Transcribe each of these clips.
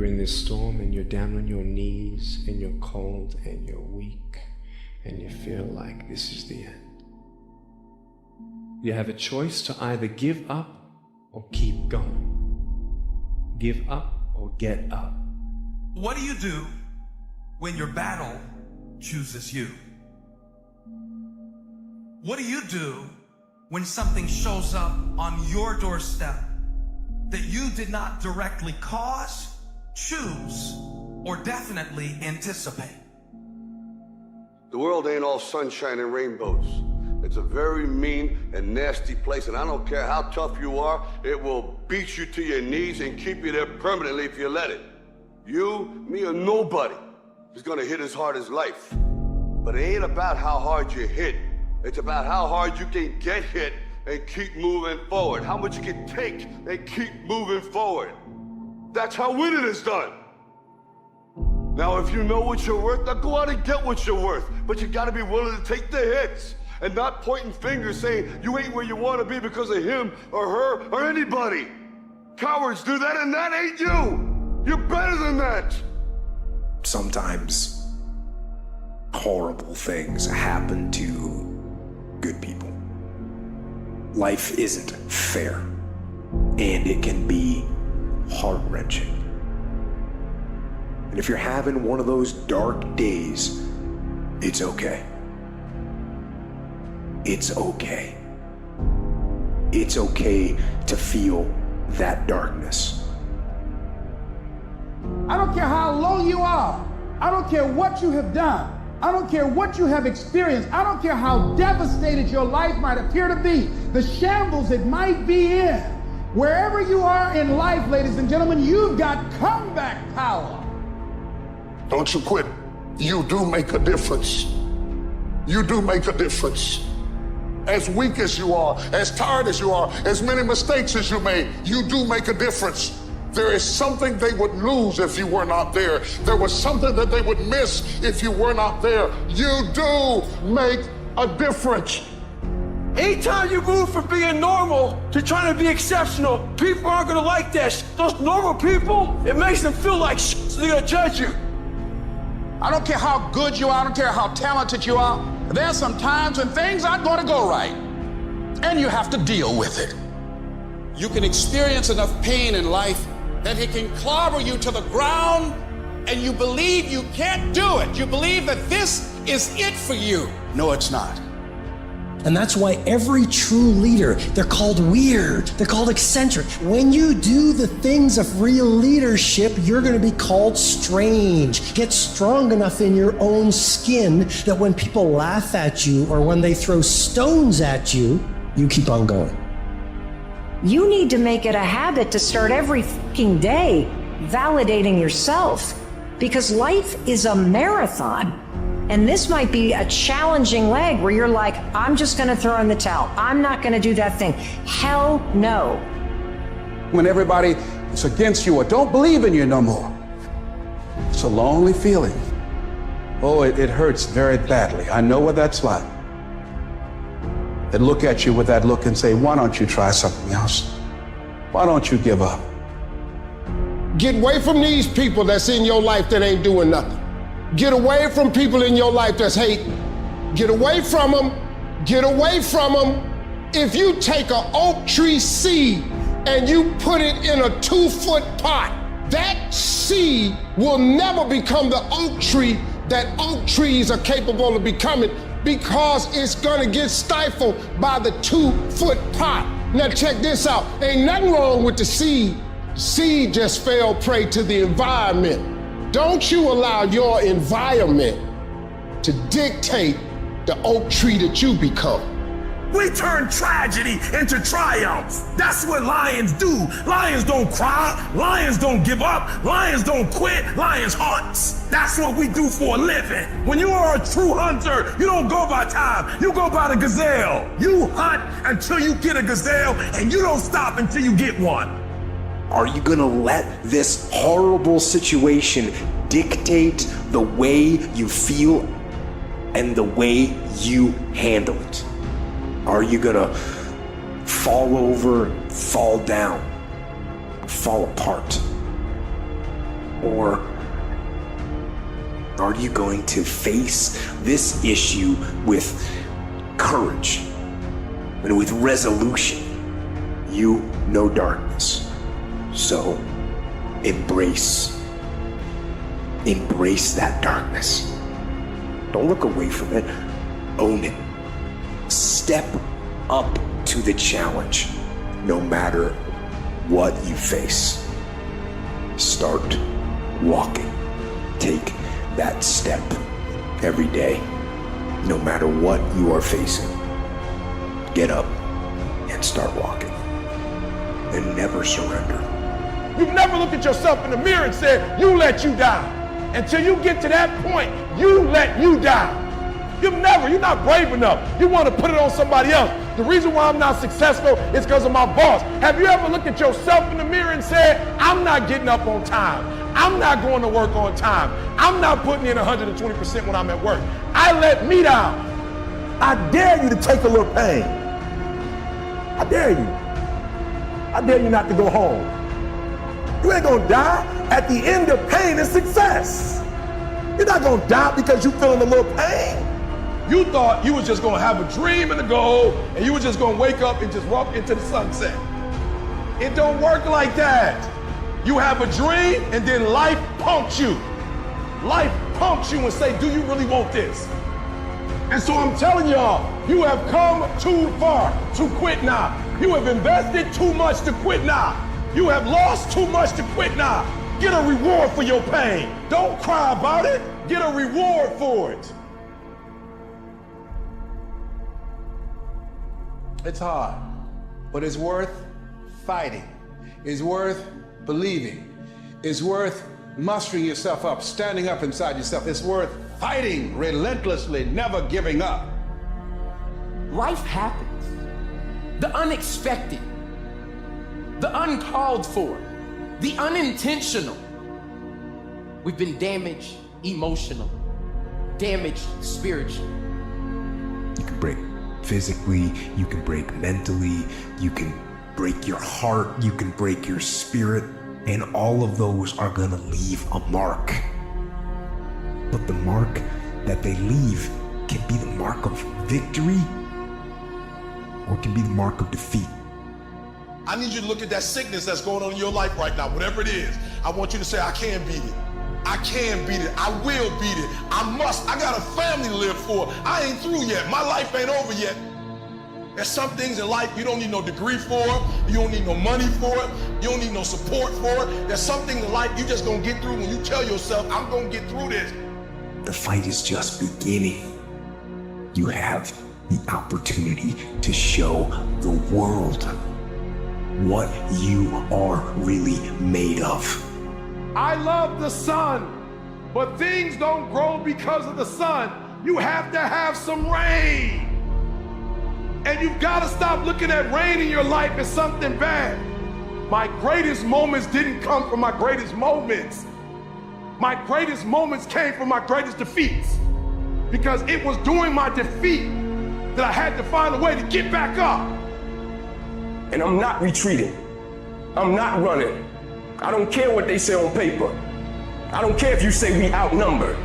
You're in this storm and you're down on your knees and you're cold and you're weak and you feel like this is the end. You have a choice to either give up or keep going. Give up or get up. What do you do when your battle chooses you? What do you do when something shows up on your doorstep that you did not directly cause, choose, or definitely anticipate? The world ain't all sunshine and rainbows. It's a very mean and nasty place, and I don't care how tough you are, it will beat you to your knees and keep you there permanently if you let it. You, me, or nobody is gonna hit as hard as life. But it ain't about how hard you hit. It's about how hard you can get hit and keep moving forward. How much you can take and keep moving forward. That's how winning is done. Now, if you know what you're worth, now go out and get what you're worth. But you gotta be willing to take the hits and not pointing fingers saying you ain't where you wanna be because of him or her or anybody. Cowards do that, and that ain't you. You're better than that. Sometimes horrible things happen to good people. Life isn't fair, and it can be heart-wrenching. And if you're having one of those dark days, it's okay. It's okay. It's okay to feel that darkness. I don't care how low you are. I don't care what you have done. I don't care what you have experienced. I don't care how devastated your life might appear to be, the shambles it might be in. Wherever you are in life, ladies and gentlemen, you've got comeback power. Don't you quit. You do make a difference. You do make a difference. As weak as you are, as tired as you are, as many mistakes as you made, you do make a difference. There is something they would lose if you were not there. There was something that they would miss if you were not there. You do make a difference. Anytime you move from being normal to trying to be exceptional, people aren't gonna like that. Those normal people, it makes them feel like so they're gonna judge you. I don't care how good you are, I don't care how talented you are. There's some times when things aren't gonna go right, and you have to deal with it. You can experience enough pain in life that it can clobber you to the ground, and you believe you can't do it. You believe that this is it for you. No, it's not. And that's why every true leader, they're called weird, they're called eccentric. When you do the things of real leadership, you're gonna be called strange. Get strong enough in your own skin that when people laugh at you or when they throw stones at you, you keep on going. You need to make it a habit to start every fucking day validating yourself, because life is a marathon. And this might be a challenging leg where you're like, I'm just gonna throw in the towel. I'm not gonna do that thing. Hell no. When everybody is against you or don't believe in you no more, it's a lonely feeling. Oh, it hurts very badly. I know what that's like. They look at you with that look and say, why don't you try something else? Why don't you give up? Get away from these people that's in your life that ain't doing nothing. Get away from people in your life that's hating. Get away from them. Get away from them. If you take an oak tree seed and you put it in a 2-foot pot, that seed will never become the oak tree that oak trees are capable of becoming, because it's gonna get stifled by the 2-foot pot. Now check this out. Ain't nothing wrong with the seed. Seed just fell prey to the environment. Don't you allow your environment to dictate the oak tree that you become. We turn tragedy into triumph. That's what lions do. Lions don't cry. Lions don't give up. Lions don't quit. Lions hunt. That's what we do for a living. When you are a true hunter, you don't go by time. You go by the gazelle. You hunt until you get a gazelle, and you don't stop until you get one. Are you gonna let this horrible situation dictate the way you feel and the way you handle it? Are you gonna fall over, fall down, fall apart? Or are you going to face this issue with courage and with resolution? You know darkness, so embrace that darkness. Don't look away from it, own it. Step up to the challenge, no matter what you face. Start walking. Take that step every day, no matter what you are facing. Get up and start walking. And never surrender. You've never looked at yourself in the mirror and said, you let you down. Until you get to that point, you let you down. You're not brave enough. You want to put it on somebody else. The reason why I'm not successful is because of my boss. Have you ever looked at yourself in the mirror and said, I'm not getting up on time. I'm not going to work on time. I'm not putting in 120% when I'm at work. I let me down. I dare you to take a little pain. I dare you. I dare you not to go home. You ain't gonna die. At the end of pain is success. You're not gonna die because you feeling a little pain. You thought you was just gonna have a dream and a goal, and you were just gonna wake up and just walk into the sunset. It don't work like that. You have a dream, and then life punks you. Life punks you and say, do you really want this? And so I'm telling y'all, you have come too far to quit now. You have invested too much to quit now. You have lost too much to quit now. Get a reward for your pain. Don't cry about it. Get a reward for it. It's hard, but it's worth fighting. It's worth believing. It's worth mustering yourself up, standing up inside yourself. It's worth fighting relentlessly, never giving up. Life happens. The unexpected, the uncalled for, the unintentional. We've been damaged emotionally, damaged spiritually. You can break physically, you can break mentally, you can break your heart, you can break your spirit, and all of those are gonna leave a mark. But the mark that they leave can be the mark of victory, or it can be the mark of defeat. I need you to look at that sickness that's going on in your life right now, whatever it is. I want you to say, I can beat it. I can beat it. I will beat it. I must. I got a family to live for. I ain't through yet. My life ain't over yet. There's some things in life you don't need no degree for. You don't need no money for it. You don't need no support for it. There's some things in life you just gonna get through when you tell yourself, I'm gonna get through this. The fight is just beginning. You have the opportunity to show the world what you are really made of. I love the sun, but things don't grow because of the sun. You have to have some rain. And you've got to stop looking at rain in your life as something bad. My greatest moments didn't come from my greatest moments. My greatest moments came from my greatest defeats. Because it was during my defeat that I had to find a way to get back up. And I'm not retreating. I'm not running. I don't care what they say on paper. I don't care if you say we outnumbered.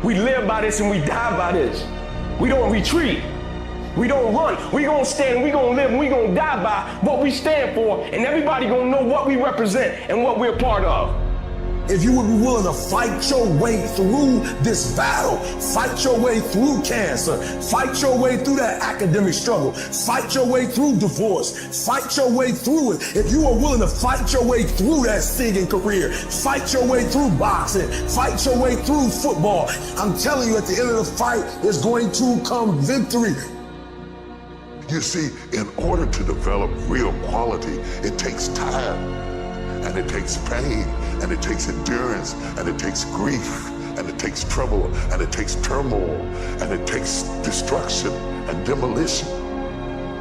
We live by this and we die by this. We don't retreat. We don't run. We gonna stand, we gonna live, and we gonna die by what we stand for, and everybody gonna know what we represent and what we're part of. If you would be willing to fight your way through this battle, fight your way through cancer, fight your way through that academic struggle, fight your way through divorce, fight your way through it. If you are willing to fight your way through that singing career, fight your way through boxing, fight your way through football, I'm telling you, at the end of the fight is going to come victory. You see, in order to develop real quality, it takes time, and it takes pain, and it takes endurance, and it takes grief, and it takes trouble, and it takes turmoil, and it takes destruction and demolition.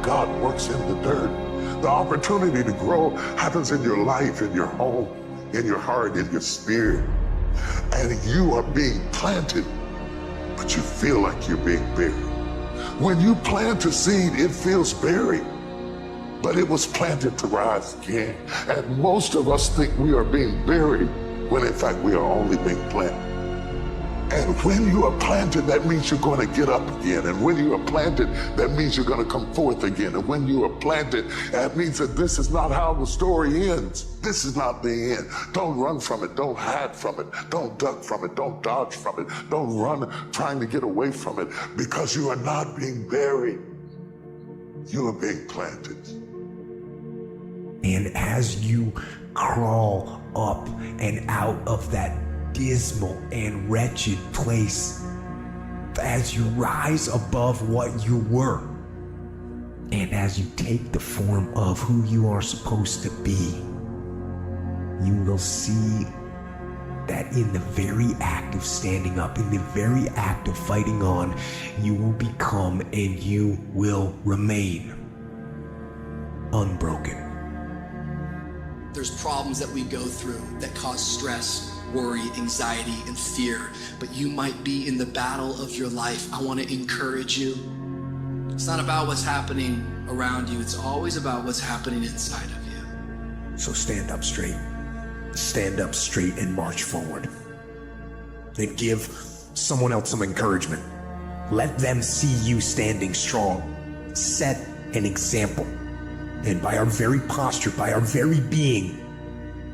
God works in the dirt. The opportunity to grow happens in your life, in your home, in your heart, in your spirit. And you are being planted, but you feel like you're being buried. When you plant a seed, it feels buried, but it was planted to rise again. And most of us think we are being buried when in fact we are only being planted. And when you are planted, that means you're going to get up again. And when you are planted, that means you're going to come forth again. And when you are planted, that means that this is not how the story ends. This is not the end. Don't run from it. Don't hide from it. Don't duck from it. Don't dodge from it. Don't run trying to get away from it, because you are not being buried. You are being planted. And as you crawl up and out of that dismal and wretched place, as you rise above what you were, and as you take the form of who you are supposed to be, you will see that in the very act of standing up, in the very act of fighting on, you will become and you will remain unbroken. There's problems that we go through that cause stress, worry, anxiety, and fear, but you might be in the battle of your life. I want to encourage you. It's not about what's happening around you. It's always about what's happening inside of you. So stand up straight. Stand up straight and march forward. Then give someone else some encouragement. Let them see you standing strong. Set an example. And by our very posture, by our very being,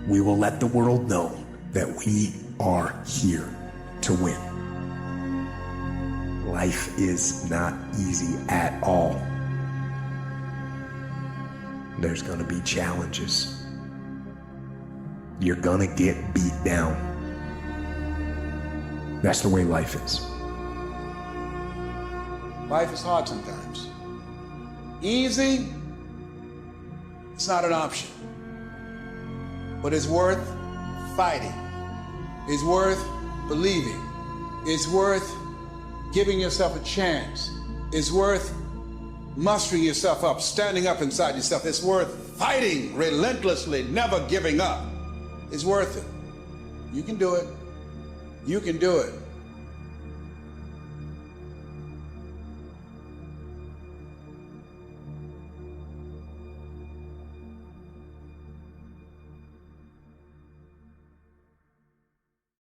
we will let the world know that we are here to win. Life is not easy at all. There's gonna be challenges. You're gonna get beat down. That's the way life is. Life is hard sometimes. Easy, it's not an option. But it's worth fighting. It's worth believing. It's worth giving yourself a chance. It's worth mustering yourself up, standing up inside yourself. It's worth fighting relentlessly, never giving up. It's worth it. You can do it. You can do it.